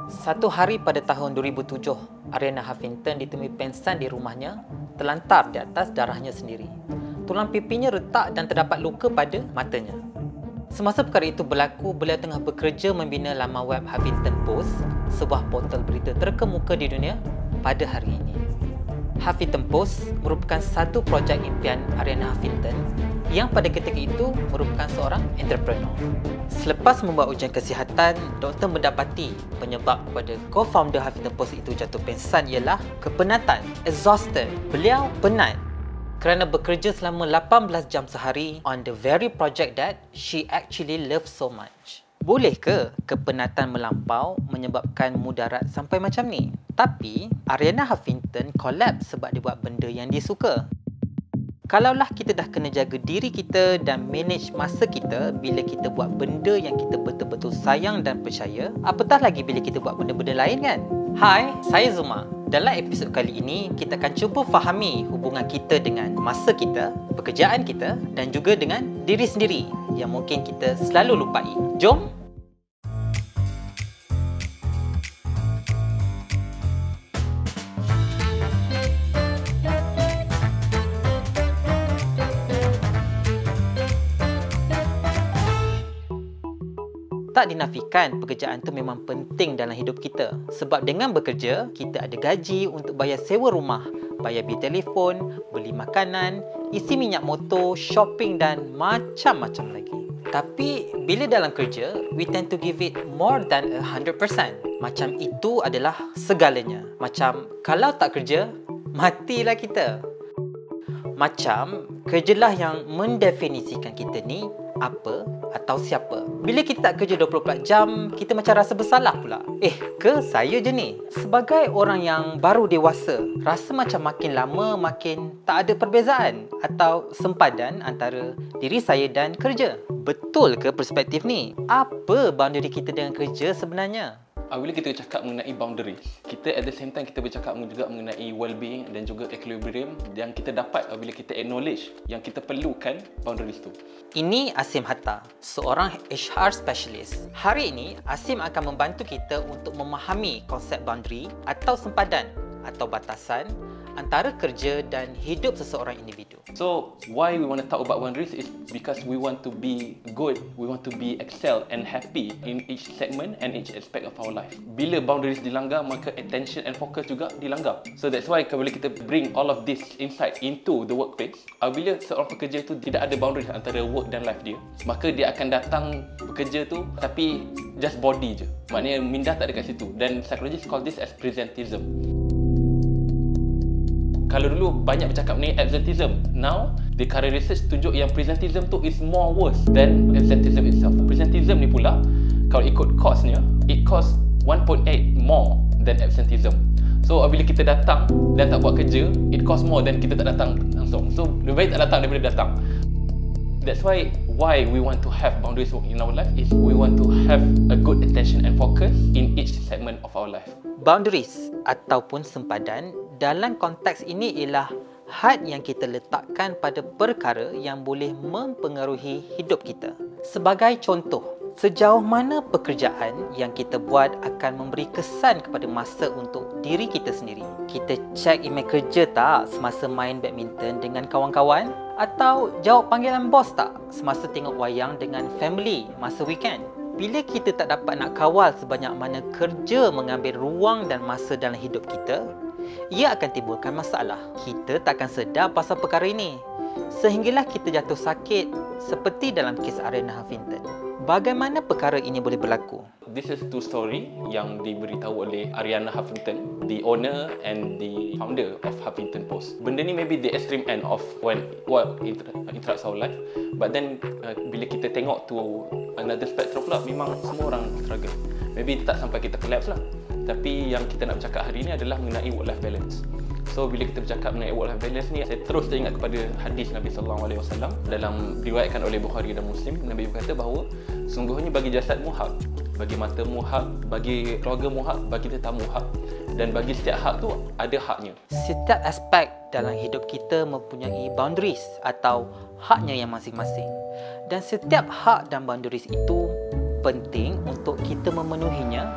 Satu hari pada tahun 2007, Arianna Huffington ditemui pengsan di rumahnya, terlantar di atas darahnya sendiri. Tulang pipinya retak dan terdapat luka pada matanya. Semasa perkara itu berlaku, beliau tengah bekerja membina laman web Huffington Post, sebuah portal berita terkemuka di dunia pada hari ini. Huffington Post merupakan satu projek impian Arianna Huffington yang pada ketika itu merupakan seorang entrepreneur. Selepas membuat ujian kesihatan, doktor mendapati penyebab kepada co-founder Huffington Post itu jatuh pengsan ialah kepenatan, exhausted. Beliau penat kerana bekerja selama 18 jam sehari on the very project that she actually loves so much. Boleh ke kepenatan melampau menyebabkan mudarat sampai macam ni? Tapi Arianna Huffington collapse sebab dia buat benda yang dia suka. Kalaulah kita dah kena jaga diri kita dan manage masa kita bila kita buat benda yang kita betul-betul sayang dan percaya, apatah lagi bila kita buat benda-benda lain kan? Hai, saya Zuma. Dalam episod kali ini, kita akan cuba fahami hubungan kita dengan masa kita, pekerjaan kita dan juga dengan diri sendiri yang mungkin kita selalu lupai. Jom! Tak dinafikan pekerjaan tu memang penting dalam hidup kita. Sebab dengan bekerja, kita ada gaji untuk bayar sewa rumah, bayar bil telefon, beli makanan, isi minyak motor, shopping dan macam-macam lagi. Tapi bila dalam kerja, we tend to give it more than 100%. Macam itu adalah segalanya. Macam kalau tak kerja, matilah kita. Macam kerjalah yang mendefinisikan kita ni apa atau siapa. Bila kita tak kerja 24 jam, kita macam rasa bersalah pula. Ke saya je ni? Sebagai orang yang baru dewasa, rasa macam makin lama makin tak ada perbezaan atau sempadan antara diri saya dan kerja. Betul ke perspektif ni? Apa boundary kita dengan kerja sebenarnya? Bila kita cakap mengenai boundary, kita at the same time kita bercakap juga mengenai well-being dan juga equilibrium yang kita dapat bila kita acknowledge yang kita perlukan boundaries tu. Ini Asim Hatta, seorang HR specialist. Hari ini, Asim akan membantu kita untuk memahami konsep boundary atau sempadan atau batasan antara kerja dan hidup seseorang individu. So, why we want to talk about boundaries is because we want to be good, we want to be excel and happy in each segment and each aspect of our life. Bila boundaries dilanggar, maka attention and focus juga dilanggar. So that's why bila kita bring all of this insight into the workplace, bila seorang pekerja itu tidak ada boundaries antara work dan life dia, maka dia akan datang bekerja tu tapi just body je. Maknanya minda tak ada kat situ. Dan psychologists call this as presentism. Kalau dulu banyak bercakap mengenai absenteeism, now the current research tunjuk yang presenteeism tu is more worse than absenteeism itself. Presenteeism ni pula, kalau ikut costnya, it cost 1.8 more than absenteeism. So bila kita datang dan tak buat kerja, it cost more than kita tak datang langsung. So lebih baik tak datang daripada datang. That's why we want to have boundaries in our life is we want to have a good attention and focus in each segment of our life. Boundaries ataupun sempadan dalam konteks ini ialah had yang kita letakkan pada perkara yang boleh mempengaruhi hidup kita. Sebagai contoh, sejauh mana pekerjaan yang kita buat akan memberi kesan kepada masa untuk diri kita sendiri. Kita cek email kerja tak semasa main badminton dengan kawan-kawan? Atau jawab panggilan bos tak semasa tengok wayang dengan family masa weekend? Bila kita tak dapat nak kawal sebanyak mana kerja mengambil ruang dan masa dalam hidup kita, ia akan timbulkan masalah. Kita takkan sedar pasal perkara ini sehinggalah kita jatuh sakit seperti dalam kes Arianna Huffington. Bagaimana perkara ini boleh berlaku? This is two story yang diberitahu oleh Arianna Huffington, the owner and the founder of Huffington Post. Benda ni maybe the extreme end of what interrupts our life. But then bila kita tengok to another spectrum pula, memang semua orang struggle. Maybe tak sampai kita collapse lah. Tapi yang kita nak bercakap hari ni adalah mengenai work-life balance. So bila kita bercakap mengenai work-life balance ni, saya terus teringat kepada hadis Nabi SAW dalam diriwayatkan oleh Bukhari dan Muslim. Nabi berkata bahawa sungguhnya bagi jasadmu hak, bagi matamu hak, bagi keluargamu hak, bagi tetamu hak, dan bagi setiap hak tu ada haknya. Setiap aspek dalam hidup kita mempunyai boundaries atau haknya yang masing-masing. Dan setiap hak dan boundaries itu penting untuk kita memenuhinya,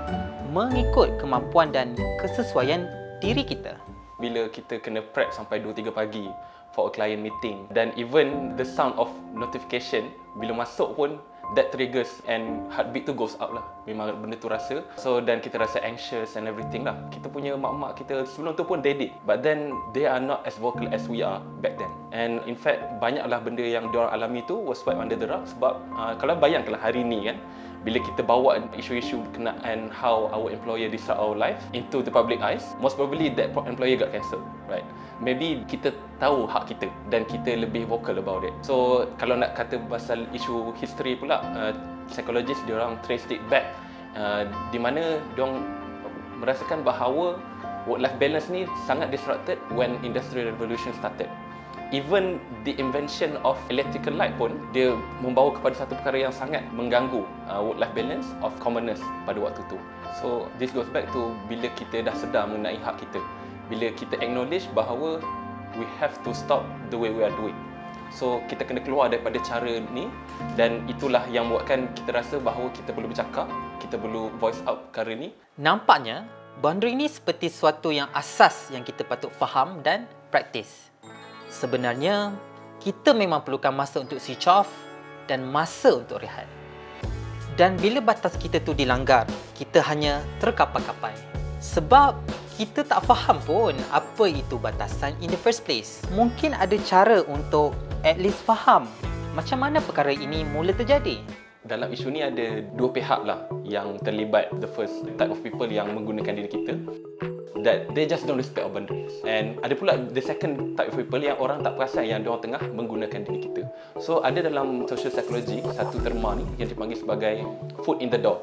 mengikut kemampuan dan kesesuaian diri kita. Bila kita kena prep sampai 2-3 pagi for a client meeting, dan even the sound of notification bila masuk pun that triggers and heartbeat tu goes up lah. Memang benda tu rasa. So dan kita rasa anxious and everything lah. Kita punya mak-mak kita sebelum tu pun they did, but then they are not as vocal as we are back then. And in fact banyaklah benda yang diorang alami tu was swept under the rug. Sebab kalau bayangkanlah hari ni kan, bila kita bawa isu-isu berkenaan how our employer disrupt our life into the public eyes, most probably that employer got cancelled, right? Maybe kita tahu hak kita dan kita lebih vocal about it. So kalau nak kata pasal isu history pula, psychologist diorang traced it back di mana diorang merasakan bahawa work-life balance ni sangat disrupted when industrial revolution started. Even the invention of electrical light pun dia membawa kepada satu perkara yang sangat mengganggu work-life balance of commoners pada waktu tu. So this goes back to bila kita dah sedar mengenai hak kita, bila kita acknowledge bahawa we have to stop the way we are doing. So kita kena keluar daripada cara ni, dan itulah yang buatkan kita rasa bahawa kita perlu bercakap, kita perlu voice out perkara ni. Nampaknya boundary ni seperti suatu yang asas yang kita patut faham dan praktis. Sebenarnya, kita memang perlukan masa untuk switch off dan masa untuk rehat. Dan bila batas kita tu dilanggar, kita hanya terkapai-kapai. Sebab kita tak faham pun apa itu batasan in the first place. Mungkin ada cara untuk at least faham macam mana perkara ini mula terjadi. Dalam isu ni ada dua pihak lah yang terlibat. The first type of people yang menggunakan diri kita, that they just don't respect our boundaries. And ada pula the second type of people yang orang tak perasan yang diorang tengah menggunakan diri kita. So ada dalam social psychology satu terma ni yang dipanggil sebagai foot in the door.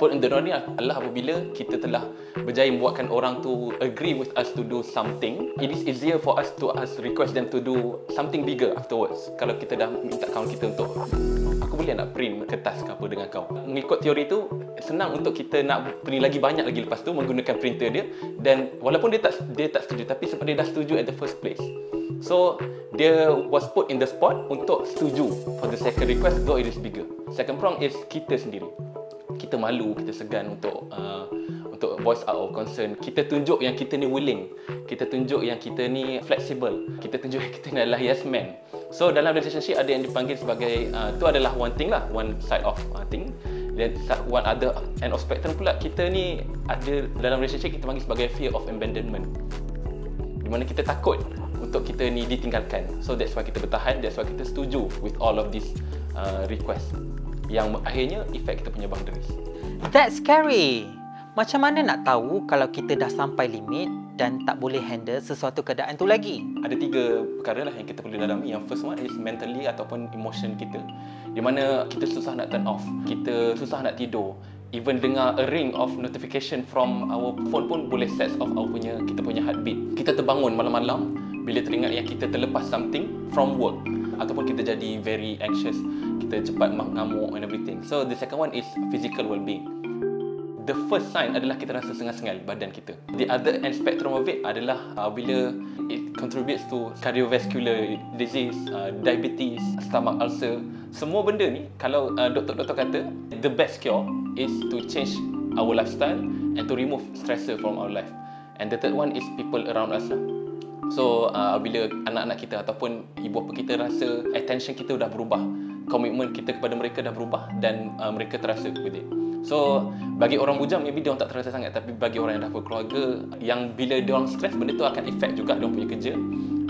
Foot in the door ni adalah apabila kita telah berjaya membuatkan orang tu agree with us to do something, it is easier for us to request them to do something bigger afterwards. Kalau kita dah minta kawan kita untuk, aku boleh nak print kertas ke apa dengan kau. Mengikut teori tu, senang untuk kita nak print lagi banyak lagi lepas tu menggunakan printer dia, dan walaupun dia tak setuju, tapi sebab dia dah setuju at the first place, so dia was put in the spot untuk setuju for the second request, though it is bigger. Second prong is kita sendiri. Kita malu, kita segan untuk voice out our concern. Kita tunjuk yang kita ni willing, kita tunjuk yang kita ni flexible, kita tunjuk yang kita ni adalah yes man. So dalam relationship ada yang dipanggil sebagai tu adalah one thing lah, one side of thing. Dan one other end of spectrum pula, kita ni ada dalam relationship kita panggil sebagai fear of abandonment, di mana kita takut untuk kita ni ditinggalkan. So that's why kita bertahan, that's why kita setuju with all of these request yang akhirnya effect kita punya boundaries. That's scary. Macam mana nak tahu kalau kita dah sampai limit dan tak boleh handle sesuatu keadaan tu lagi? Ada 3 perkara lah yang kita perlu dalami. Yang first one is mentally ataupun emotion kita, di mana kita susah nak turn off, kita susah nak tidur. Even dengar a ring of notification from our phone pun boleh set off kita punya heartbeat. Kita terbangun malam-malam bila teringat yang kita terlepas something from work, ataupun kita jadi very anxious, kita cepat mengamuk and everything. So the second one is physical well-being. The first sign adalah kita rasa sengal-sengal badan kita. The other end spectrum of it adalah bila it contributes to cardiovascular disease, diabetes, stomach ulcer. Semua benda ni, kalau doktor-doktor kata, the best cure is to change our lifestyle and to remove stressor from our life. And the third one is people around us lah. So bila anak-anak kita ataupun ibu bapa kita rasa attention kita dah berubah, komitmen kita kepada mereka dah berubah, dan mereka terasa with it. So bagi orang bujang maybe dia orang tak terasa sangat, tapi bagi orang yang dah berkeluarga, yang bila dia orang stres, benda tu akan effect juga dia orang punya kerja,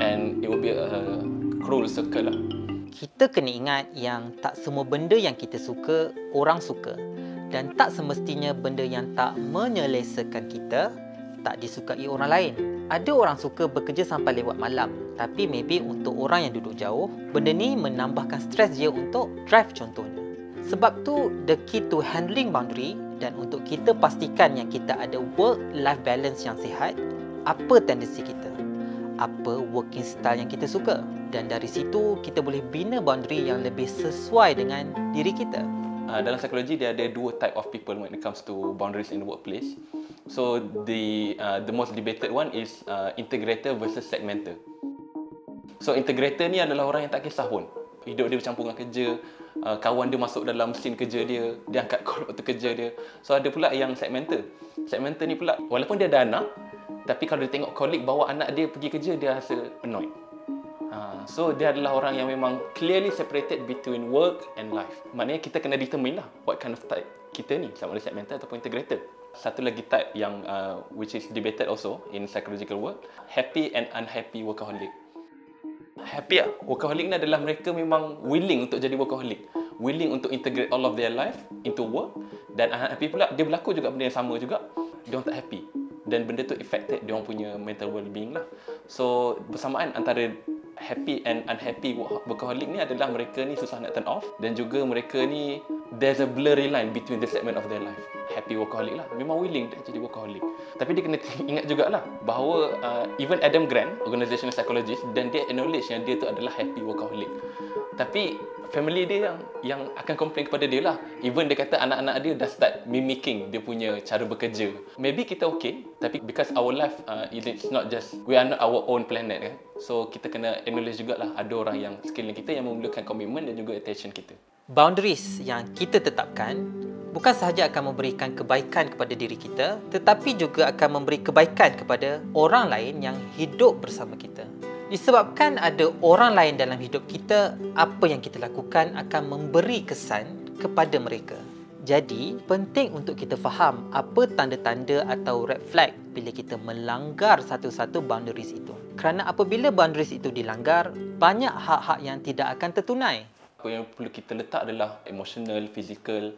and it will be a cruel circle lah. Kita kena ingat yang tak semua benda yang kita suka orang suka, dan tak semestinya benda yang tak menyelesaikan kita tak disukai orang lain. Ada orang suka bekerja sampai lewat malam, tapi maybe untuk orang yang duduk jauh, benda ni menambahkan stres dia untuk drive contohnya. Sebab tu the key to handling boundary, dan untuk kita pastikan yang kita ada work-life balance yang sihat, apa tendensi kita, apa working style yang kita suka, dan dari situ kita boleh bina boundary yang lebih sesuai dengan diri kita. Dalam psikologi dia ada 2 type of people when it comes to boundaries in the workplace. So the most debated one is integrator versus segmenter. So integrator ni adalah orang yang tak kisah pun, hidup dia bercampur dengan kerja, kawan dia masuk dalam mesin kerja dia angkat call waktu kerja dia. So ada pula yang segmental. Segmental ni pula, walaupun dia ada anak, tapi kalau dia tengok colleague bawa anak dia pergi kerja, dia rasa annoyed. So dia adalah orang yang memang clearly separated between work and life. Maknanya kita kena determine lah what kind of type kita ni, sama ada segmental ataupun integrated. Satu lagi type yang which is debated also in psychological work, happy and unhappy workaholic. Happy workaholic ni adalah mereka memang willing untuk jadi workaholic, willing untuk integrate all of their life into work. Dan unhappy pula, dia berlaku juga benda yang sama juga, dia orang tak happy. Dan benda tu affected dia orang punya mental well-being lah. So bersamaan antara happy and unhappy workaholic ni adalah mereka ni susah nak turn off, dan juga mereka ni there's a blurry line between the segment of their life. Happy workaholic lah, memang willing dia jadi workaholic. Tapi dia kena ingat jugalah bahawa even Adam Grant, organizational psychologist, dan dia acknowledge yang dia tu adalah happy workaholic. Tapi family dia yang akan complain kepada dia lah. Even dia kata anak-anak dia dah start mimicking dia punya cara bekerja. Maybe kita okay, tapi because our life it's not just, we are not our own planet kan. So kita kena acknowledge jugalah ada orang yang sekeliling kita yang memerlukan komitmen dan juga attention kita. Boundaries yang kita tetapkan bukan sahaja akan memberikan kebaikan kepada diri kita, tetapi juga akan memberi kebaikan kepada orang lain yang hidup bersama kita. Disebabkan ada orang lain dalam hidup kita, apa yang kita lakukan akan memberi kesan kepada mereka. Jadi, penting untuk kita faham apa tanda-tanda atau red flag bila kita melanggar satu-satu boundaries itu. Kerana apabila boundaries itu dilanggar, banyak hak-hak yang tidak akan tertunai. Apa yang perlu kita letak adalah emotional, physical,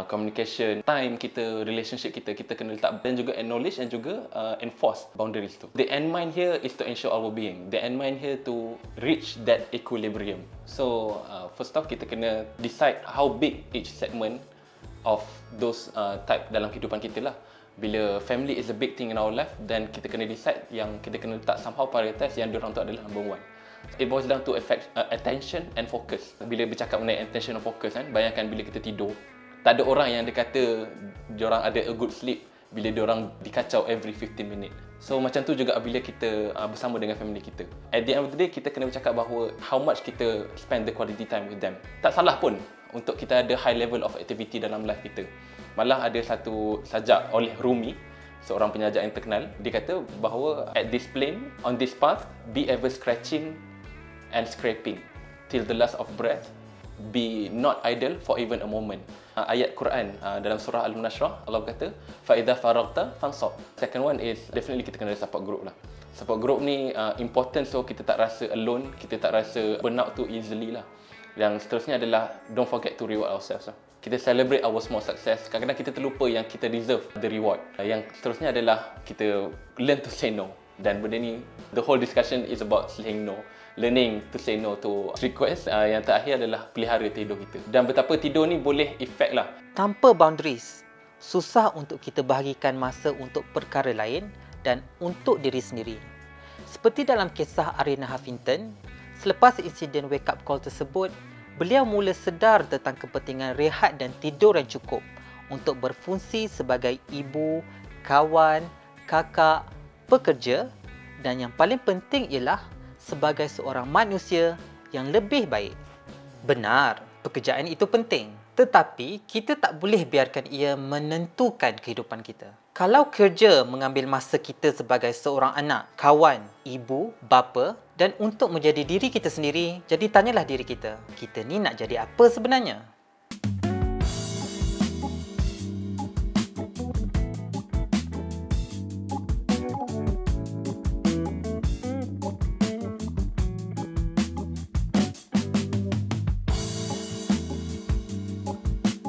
communication, time kita, relationship kita kena letak, dan juga acknowledge dan juga enforce boundaries tu. The end mind here is to ensure our being. The end mind here to reach that equilibrium. So first off, kita kena decide how big each segment of those type dalam kehidupan kita lah. Bila family is a big thing in our life, then kita kena decide yang kita kena letak somehow prioritize yang diorang tu adalah number one. It boils down to attention and focus. Bila bercakap mengenai attention and focus kan, bayangkan bila kita tidur, tak ada orang yang dia kata diorang ada a good sleep bila diorang dikacau every 15 minit. So macam tu juga bila kita bersama dengan family kita. At the end of the day, kita kena bercakap bahawa how much kita spend the quality time with them. Tak salah pun untuk kita ada high level of activity dalam life kita. Malah ada satu sajak oleh Rumi, seorang penyaja yang terkenal, dia kata bahawa at this plane, on this path, be ever scratching and scraping till the last of breath. Be not idle for even a moment. Ayat Quran dalam surah Al-Munashrah, Allah kata, فَإِذَا فَرَغْتَ فَانْصَبْ. Second one is definitely kita kena ada support group lah. Support group ni important, so kita tak rasa alone, kita tak rasa burnout too easily lah. Yang seterusnya adalah don't forget to reward ourselves lah. Kita celebrate our small success. Kadang-kadang kita terlupa yang kita deserve the reward. Yang seterusnya adalah kita learn to say no. Dan benda ni, the whole discussion is about saying no. Learning to say no to request. Yang terakhir adalah pelihara tidur kita. Dan betapa tidur ni boleh efek lah. Tanpa boundaries, susah untuk kita bahagikan masa untuk perkara lain dan untuk diri sendiri. Seperti dalam kisah Arianna Huffington, selepas insiden wake up call tersebut, beliau mula sedar tentang kepentingan rehat dan tidur yang cukup untuk berfungsi sebagai ibu, kawan, kakak, pekerja, dan yang paling penting ialah sebagai seorang manusia yang lebih baik. Benar, pekerjaan itu penting. Tetapi, kita tak boleh biarkan ia menentukan kehidupan kita. Kalau kerja mengambil masa kita sebagai seorang anak, kawan, ibu, bapa, dan untuk menjadi diri kita sendiri, jadi tanyalah diri kita, kita ni nak jadi apa sebenarnya?